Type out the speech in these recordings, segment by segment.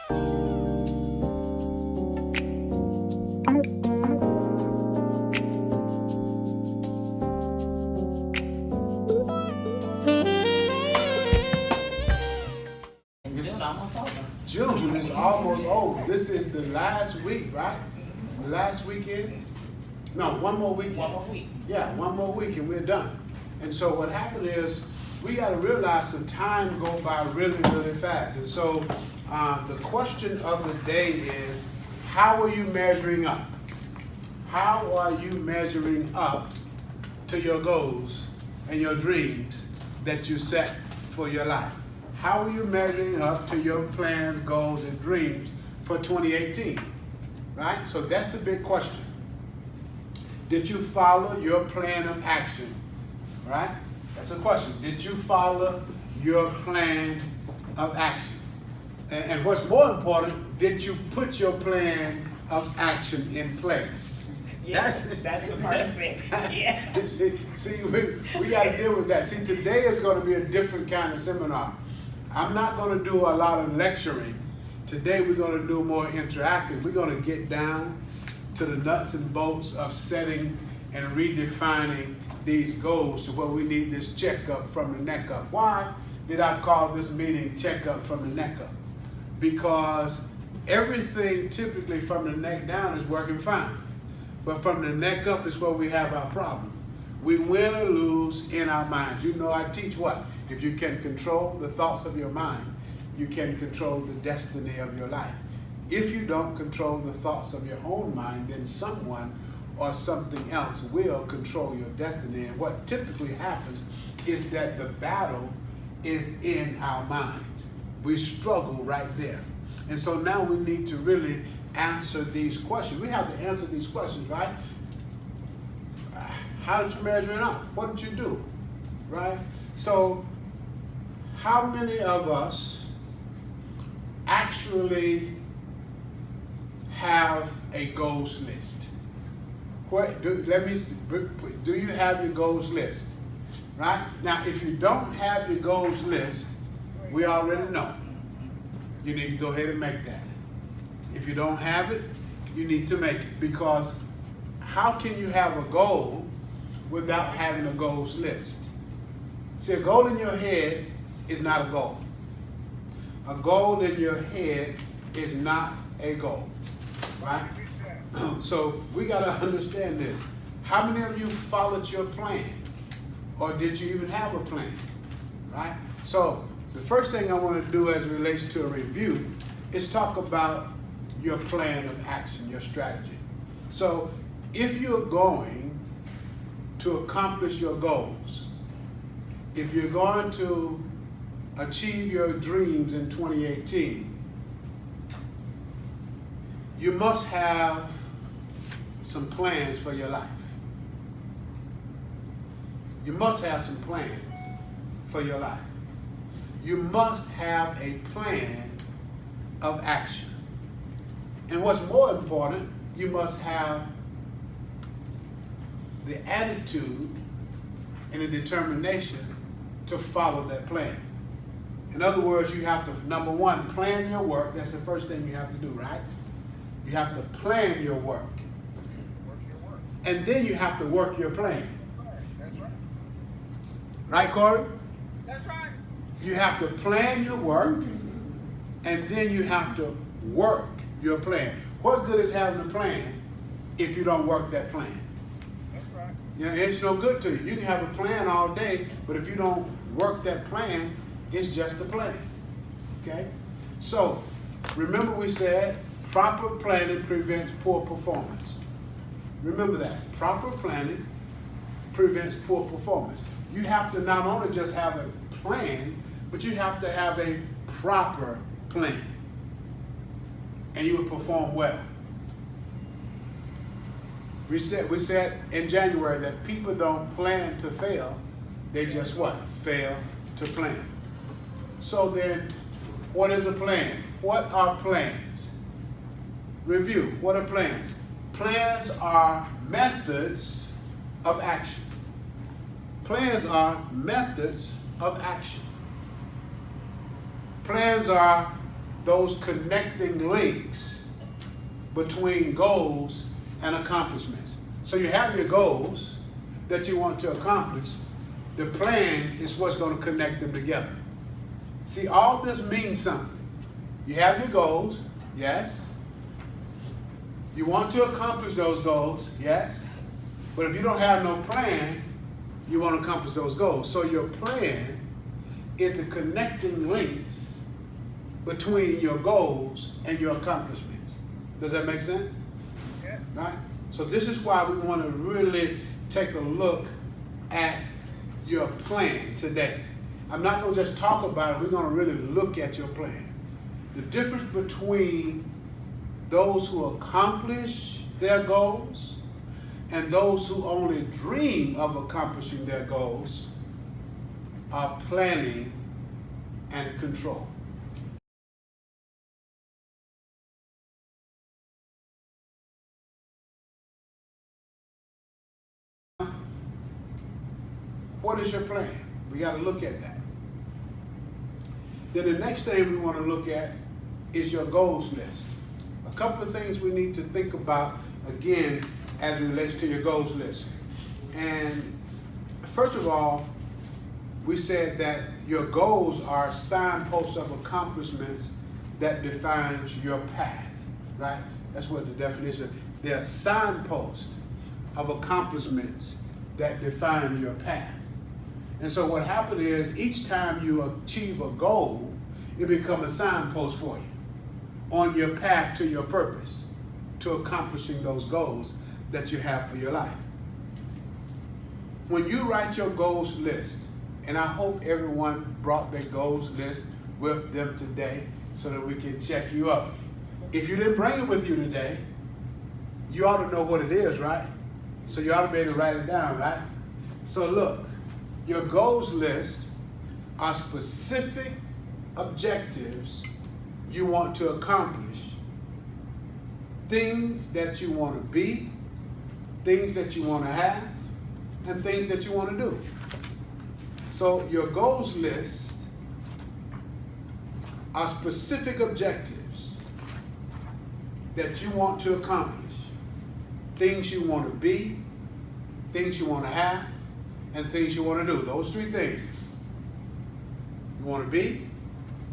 June is almost over. This is the last week, right? The last weekend? No, one more weekend. One more week. Yeah, one more week and we're done. And so what happened is we got to realize the time go by really, really fast. And so the question of the day is, how are you measuring up? How are you measuring up to your goals and your dreams that you set for your life? How are you measuring up to your plans, goals, and dreams for 2018? Right? So that's the big question. Did you follow your plan of action? Right? That's a question. Did you follow your plan of action? And what's more important, did you put your plan of action in place? Yeah, that's the first thing. Yeah. See, we got to deal with that. See, today is going to be a different kind of seminar. I'm not going to do a lot of lecturing. Today we're going to do more interactive. We're going to get down to the nuts and bolts of setting and redefining these goals to where we need this checkup from the neck up. Why did I call this meeting checkup from the neck up? Because everything typically from the neck down is working fine. But from the neck up is where we have our problem. We win or lose in our minds. You know I teach what? If you can control the thoughts of your mind, you can control the destiny of your life. If you don't control the thoughts of your own mind, then someone or something else will control your destiny. And what typically happens is that the battle is in our mind. We struggle right there. And so now we need to really answer these questions. We have to answer these questions, right? How did you measure it up? What did you do? Right? So, how many of us actually have a goals list? Let me see. Do you have your goals list? Right? Now, if you don't have your goals list, we already know. You need to go ahead and make that. If you don't have it, you need to make it. Because how can you have a goal without having a goals list? See, a goal in your head is not a goal. A goal in your head is not a goal, right? So we got to understand this. How many of you followed your plan? Or did you even have a plan, right? So the first thing I want to do as it relates to a review is talk about your plan of action, your strategy. So if you're going to accomplish your goals, if you're going to achieve your dreams in 2018, you must have some plans for your life. You must have some plans for your life. You must have a plan of action. And what's more important, you must have the attitude and the determination to follow that plan. In other words, you have to, number one, plan your work. That's the first thing you have to do, right? You have to plan your work. And then you have to work your plan. That's right. Right, Corey? That's right. You have to plan your work, and then you have to work your plan. What good is having a plan if you don't work that plan? That's right. You know, it's no good to you. You can have a plan all day, but if you don't work that plan, it's just a plan. Okay? So, remember we said proper planning prevents poor performance. Remember that. Proper planning prevents poor performance. You have to not only just have a plan, but you have to have a proper plan. And you will perform well. We said in January that people don't plan to fail, they just what? Fail to plan. So then, what is a plan? What are plans? Review. What are plans? Plans are methods of action. Plans are methods of action. Plans are those connecting links between goals and accomplishments. So you have your goals that you want to accomplish. The plan is what's going to connect them together. See, all this means something. You have your goals, yes. You want to accomplish those goals, yes. But if you don't have no plan, you won't accomplish those goals. So your plan is the connecting links between your goals and your accomplishments. Does that make sense? Yeah. Right? So this is why we want to really take a look at your plan today. I'm not going to just talk about it. We're going to really look at your plan. The difference between those who accomplish their goals and those who only dream of accomplishing their goals are planning and control. What is your plan? We got to look at that. Then the next thing we want to look at is your goals list. A couple of things we need to think about, again, as it relates to your goals list. And first of all, we said that your goals are signposts of accomplishments that defines your path, right? That's what the definition, they're signposts of accomplishments that define your path. And so what happened is each time you achieve a goal, it becomes a signpost for you on your path to your purpose, to accomplishing those goals that you have for your life. When you write your goals list, and I hope everyone brought their goals list with them today so that we can check you up. If you didn't bring it with you today, you ought to know what it is, right? So you ought to be able to write it down, right? So look, your goals list are specific objectives you want to accomplish, things that you want to be, things that you want to have, and things that you want to do. So your goals list are specific objectives that you want to accomplish, things you want to be, things you want to have, and things you want to do. Those three things. You want to be,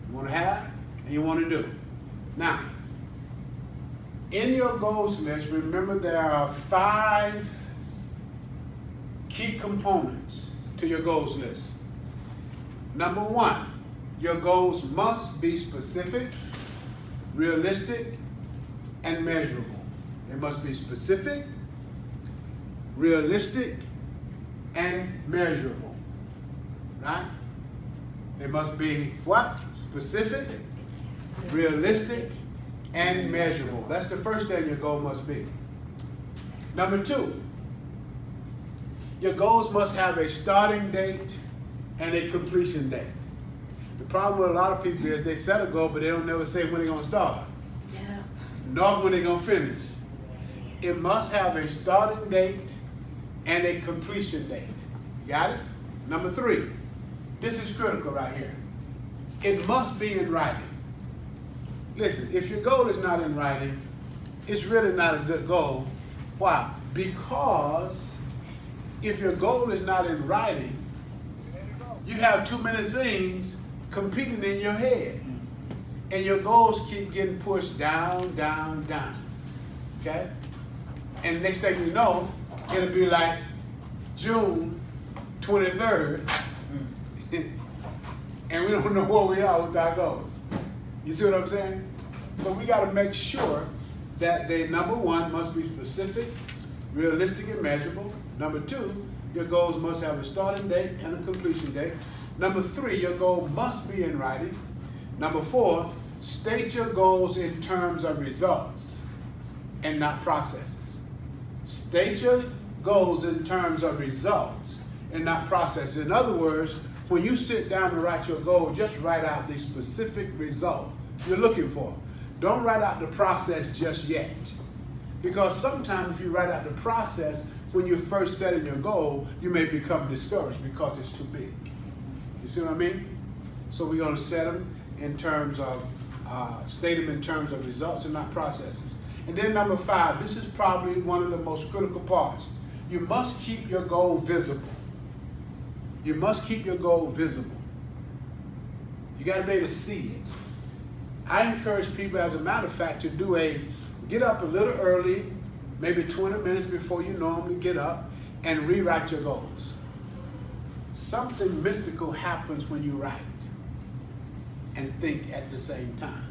you want to have, and you want to do. Now, in your goals list, remember there are 5 key components to your goals list. Number 1, your goals must be specific, realistic, and measurable. They must be specific, realistic, and measurable. Right? They must be what? Specific, realistic, and measurable. That's the first thing your goal must be. Number 2, your goals must have a starting date and a completion date. The problem with a lot of people is they set a goal, but they don't never say when they're going to start, nor when they're going to finish. It must have a starting date and a completion date. You got it? Number 3, this is critical right here. It must be in writing. Listen, if your goal is not in writing, it's really not a good goal. Why? Because if your goal is not in writing, you have too many things competing in your head. And your goals keep getting pushed down, down, down. Okay? And next thing you know, it'll be like June 23rd, and we don't know where we are with our goals. You see what I'm saying? So we got to make sure that they, number 1, must be specific, realistic, and measurable. Number 2, your goals must have a starting date and a completion date. Number 3, your goal must be in writing. Number 4, state your goals in terms of results and not processes. State your goals in terms of results and not processes. In other words, when you sit down to write your goal, just write out the specific result you're looking for. Don't write out the process just yet. Because sometimes if you write out the process, when you're first setting your goal, you may become discouraged because it's too big. You see what I mean? So we're going to set them in terms of state them in terms of results and not processes. And then number 5, this is probably one of the most critical parts. You must keep your goal visible. You must keep your goal visible. You got to be able to see it. I encourage people, as a matter of fact, to get up a little early, maybe 20 minutes before you normally get up, and rewrite your goals. Something mystical happens when you write and think at the same time.